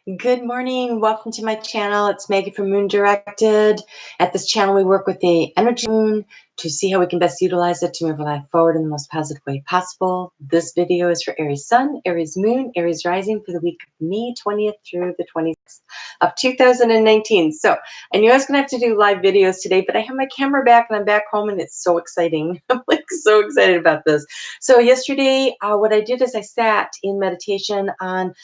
Good morning. Welcome to my channel. It's Maggie from Moon Directed. At this channel, we work with the energy moon to see how we can best utilize it to move our life forward in the most positive way possible. This video is for Aries Sun, Aries Moon, Aries Rising for the week of May 20th through the 26th of 2019. So I knew I was going to have to do live videos today, but I have my camera back and I'm back home and it's so exciting. I'm like so excited about this. So yesterday, what I did is I sat in meditation on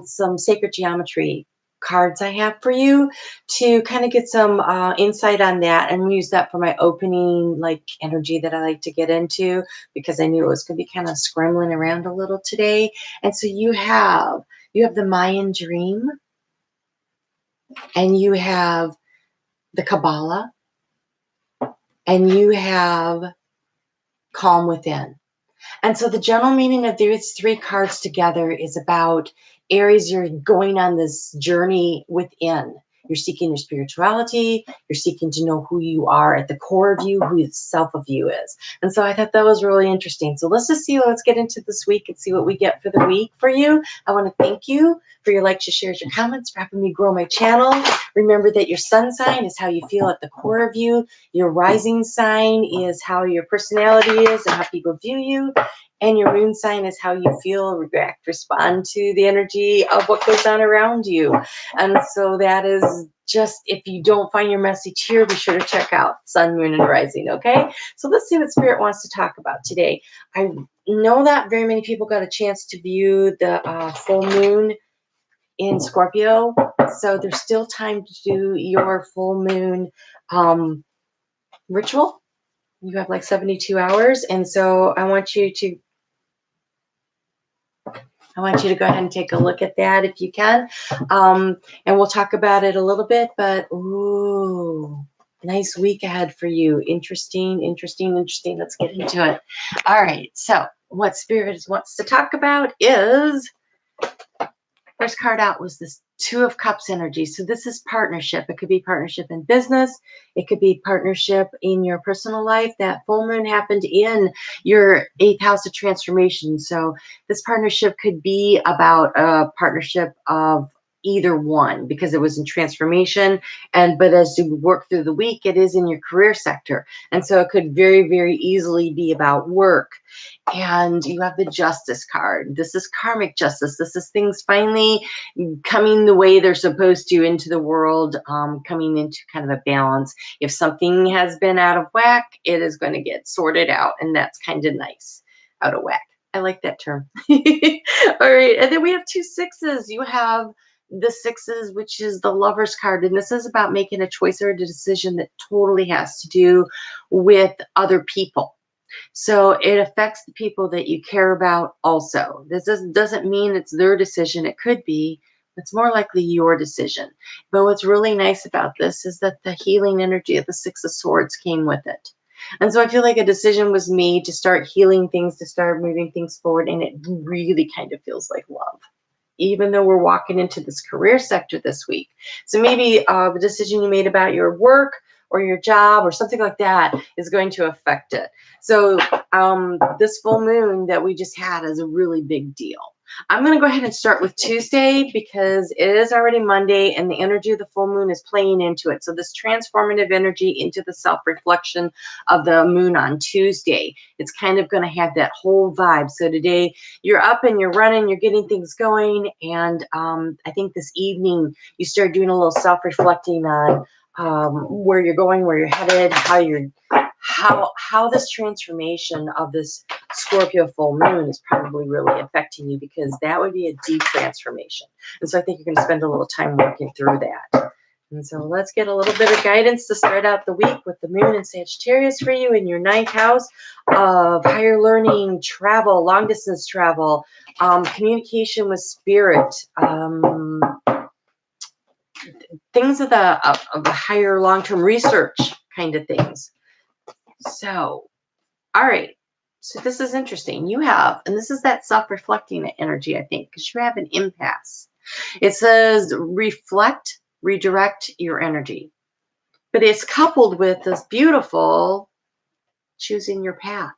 some sacred geometry cards I have for you to kind of get some insight on that and use that for my opening energy that I like to get into, because I knew it was going to be kind of scrambling around a little today. And so you have the Mayan dream, and you have the Kabbalah, and you have calm within. And so the general meaning of these three cards together is about Aries, you're going on this journey within. You're seeking your spirituality. You're seeking to know who you are at the core of you, who the self of you is. And so I thought that was really interesting. So let's get into this week and see what we get for the week for you. I want to thank you for your likes, your shares, your comments, for helping me grow my channel. Remember that your sun sign is how you feel at the core of you. Your rising sign is how your personality is and how people view you. And your moon sign is how you feel, react, respond to the energy of what goes on around you. And so that is just, if you don't find your message here, be sure to check out Sun, Moon, and Rising, okay? So let's see what Spirit wants to talk about today. I know that very many people got a chance to view the full moon in Scorpio. So there's still time to do your full moon ritual. You have like 72 hours. And so I want you to go ahead and take a look at that if you can. And we'll talk about it a little bit, but ooh, nice week ahead for you. Interesting. Let's get into it. All right. So what Spirit wants to talk about is, first card out was this Two of Cups energy. So this is partnership. It could be partnership in business. It could be partnership in your personal life. That full moon happened in your 8th house of transformation. So this partnership could be about a partnership of either one, because it was in transformation. But as you work through the week, it is in your career sector. And so it could very, very easily be about work. And you have the Justice card. This is karmic justice. This is things finally coming the way they're supposed to into the world, coming into kind of a balance. If something has been out of whack, it is going to get sorted out, and that's kind of nice. Out of whack. I like that term. All right, and then we have 2 sixes. You have the sixes, which is the Lover's card, and this is about making a choice or a decision that totally has to do with other people. So it affects the people that you care about also. This doesn't mean it's their decision. It could be. It's more likely your decision. But what's really nice about this is that the healing energy of the Six of Swords came with it. And so I feel like a decision was made to start healing things, to start moving things forward. And it really kind of feels like love, even though we're walking into this career sector this week. So maybe the decision you made about your work or your job or something like that is going to affect it. So this full moon that we just had is a really big deal. I'm going to go ahead and start with Tuesday, because it is already Monday and the energy of the full moon is playing into it. So this transformative energy into the self-reflection of the moon on Tuesday, it's kind of going to have that whole vibe. So today you're up and you're running, you're getting things going. And I think this evening you start doing a little self-reflecting on where you're going, where you're headed, how this transformation of this Scorpio full moon is probably really affecting you, because that would be a deep transformation. And so I think you're going to spend a little time working through that. And so let's get a little bit of guidance to start out the week with the moon in Sagittarius for you in your 9th house of higher learning, travel, long distance travel, communication with spirit, things of the higher long-term research kind of things. So, all right. So this is interesting. You have, and this is that self-reflecting energy, I think, because you have an impasse. It says reflect, redirect your energy. But it's coupled with this beautiful choosing your path.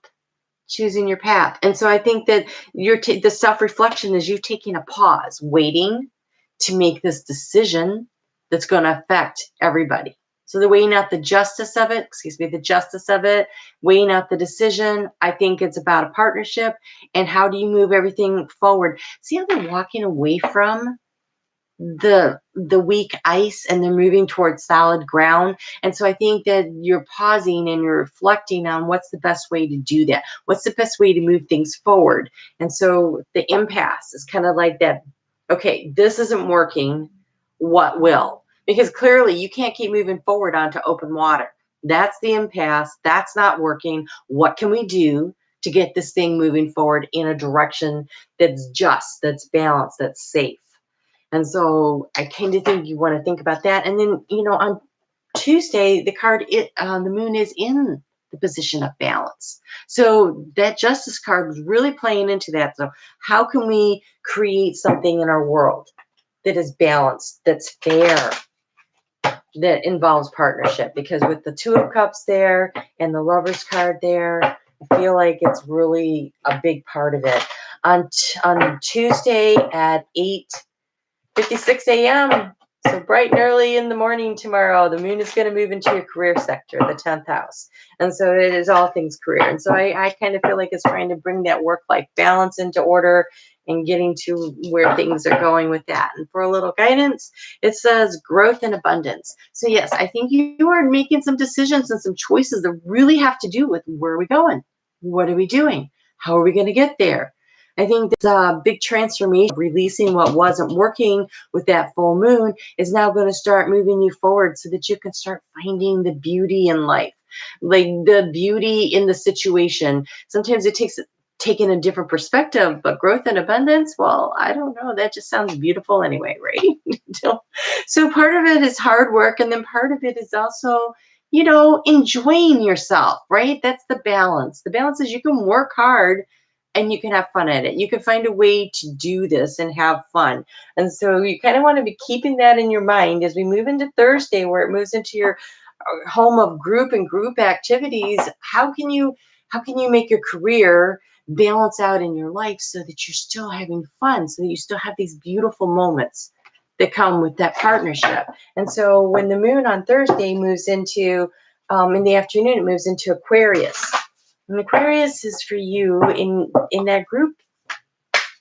Choosing your path. And so I think that the self-reflection is you taking a pause, waiting, to make this decision that's going to affect everybody. So they're weighing out the justice of it, weighing out the decision. I think it's about a partnership and how do you move everything forward. See how they're walking away from the weak ice and they're moving towards solid ground. And so I think that you're pausing and you're reflecting on what's the best way to do that. What's the best way to move things forward? And so the impasse is kind of like that. Okay, this isn't working. What will? Because clearly you can't keep moving forward onto open water. That's the impasse. That's not working. What can we do to get this thing moving forward in a direction that's just, that's balanced, that's safe? And so I kind of think you want to think about that. And then, on Tuesday, the moon is in the position of balance. So that justice card was really playing into that. So how can we create something in our world that is balanced, that's fair, that involves partnership? Because with the Two of Cups there and the Lover's card there, I feel like it's really a big part of it. On Tuesday at 8:56 a.m. So bright and early in the morning tomorrow, the moon is going to move into your career sector, the 10th house. And so it is all things career. And so I kind of feel like it's trying to bring that work-life balance into order and getting to where things are going with that. And for a little guidance, it says growth and abundance. So yes, I think you are making some decisions and some choices that really have to do with where are we going? What are we doing? How are we going to get there? I think this big transformation, releasing what wasn't working with that full moon, is now going to start moving you forward so that you can start finding the beauty in life, like the beauty in the situation. Sometimes it takes taking a different perspective, but growth and abundance, well, I don't know. That just sounds beautiful anyway, right? So part of it is hard work, and then part of it is also, enjoying yourself, right? That's the balance. The balance is you can work hard and you can have fun at it. You can find a way to do this and have fun. And so you kind of want to be keeping that in your mind as we move into Thursday, where it moves into your home of group and group activities. How can you make your career balance out in your life so that you're still having fun, so that you still have these beautiful moments that come with that partnership? And so when the moon on Thursday moves into, in the afternoon, it moves into Aquarius. And Aquarius is for you in that group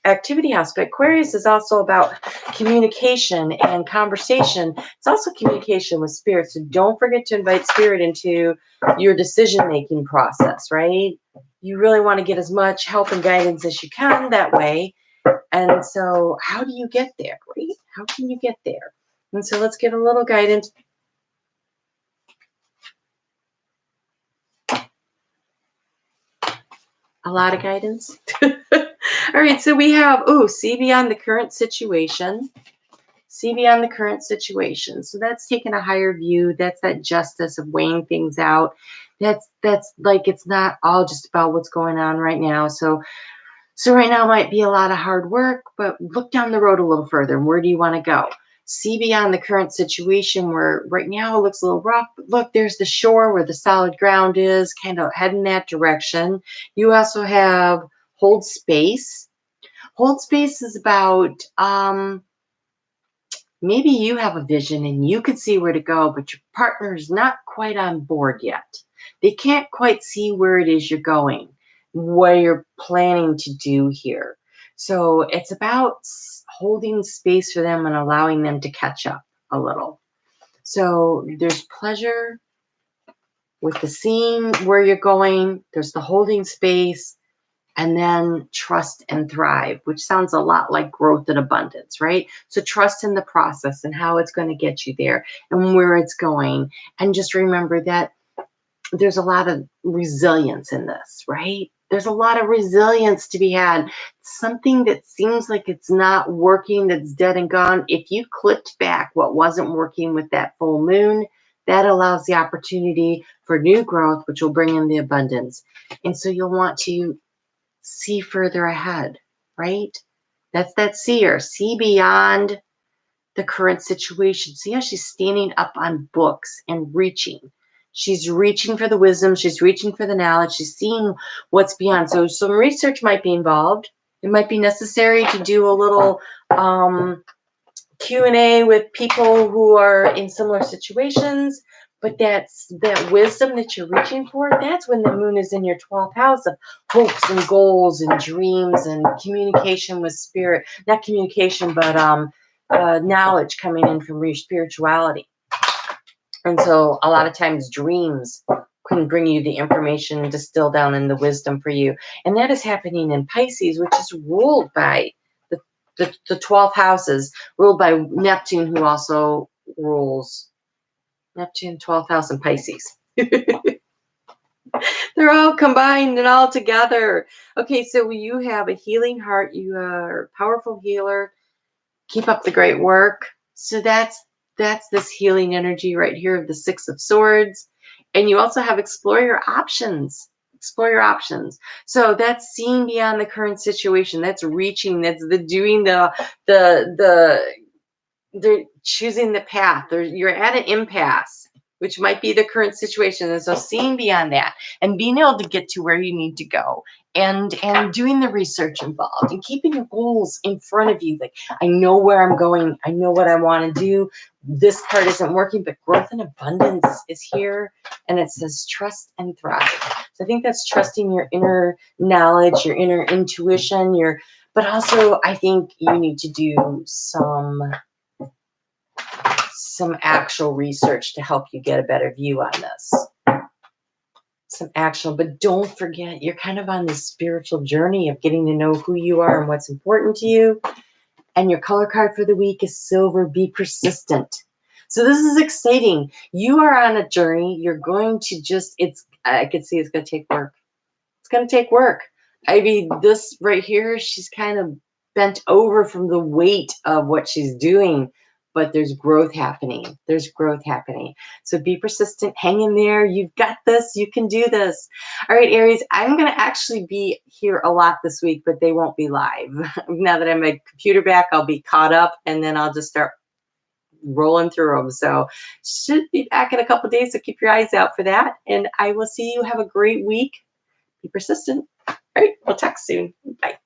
activity house. But Aquarius is also about communication and conversation. It's also communication with spirit. So don't forget to invite spirit into your decision-making process, right? You really want to get as much help and guidance as you can that way. And so how do you get there, right? How can you get there? And so let's get a little guidance. A lot of guidance. All right, so we have, see beyond the current situation. See beyond the current situation. So that's taking a higher view. That's that justice of weighing things out. That's like, it's not all just about what's going on right now. So right now might be a lot of hard work, but look down the road a little further. Where do you want to go? See beyond the current situation, where right now it looks a little rough, but look, there's the shore where the solid ground is, kind of head in that direction. You also have hold space. Hold space is about, maybe you have a vision and you could see where to go, but your partner is not quite on board yet. They can't quite see where it is you're going, what you're planning to do here. So it's about holding space for them and allowing them to catch up a little. So there's pleasure with the seeing where you're going. There's the holding space, and then trust and thrive, which sounds a lot like growth and abundance, right? So trust in the process and how it's going to get you there and where it's going. And just remember that there's a lot of resilience in this, right? There's a lot of resilience to be had. Something that seems like it's not working, that's dead and gone. If you clipped back what wasn't working with that full moon, that allows the opportunity for new growth, which will bring in the abundance. And so you'll want to see further ahead, right? That's that seer. See beyond the current situation. See how she's standing up on books and reaching. She's reaching for the wisdom. She's reaching for the knowledge. She's seeing what's beyond. So some research might be involved. It might be necessary to do a little Q&A with people who are in similar situations. But that's that wisdom that you're reaching for. That's when the moon is in your 12th house of hopes and goals and dreams and communication with spirit. Not communication, but knowledge coming in from your spirituality. And so a lot of times dreams can bring you the information and distill down in the wisdom for you. And that is happening in Pisces, which is ruled by the 12 houses, ruled by Neptune, who also rules Neptune, 12th house, and Pisces. They're all combined and all together. Okay, so you have a healing heart. You are a powerful healer. Keep up the great work. So that's this healing energy right here of the Six of Swords. And you also have explore your options. Explore your options. So that's seeing beyond the current situation. That's reaching. That's the doing they're choosing the path. You're at an impasse, which might be the current situation. And so seeing beyond that and being able to get to where you need to go and doing the research involved and keeping your goals in front of you. Like, I know where I'm going. I know what I want to do. This part isn't working, but growth and abundance is here. And it says trust and thrive. So I think that's trusting your inner knowledge, your inner intuition, but also I think you need to do some actual research to help you get a better view on this. Some actual, but don't forget, you're kind of on this spiritual journey of getting to know who you are and what's important to you. And your color card for the week is silver. Be persistent. So this is exciting. You are on a journey. You're going to I could see it's going to take work. It's going to take work. I mean, this right here, she's kind of bent over from the weight of what she's doing, but there's growth happening. There's growth happening. So be persistent, hang in there. You've got this. You can do this. All right, Aries, I'm going to actually be here a lot this week, but they won't be live. Now that I'm my computer back, I'll be caught up, and then I'll just start rolling through them. So should be back in a couple days, so keep your eyes out for that. And I will see you. Have a great week. Be persistent. All right, we'll talk soon. Bye.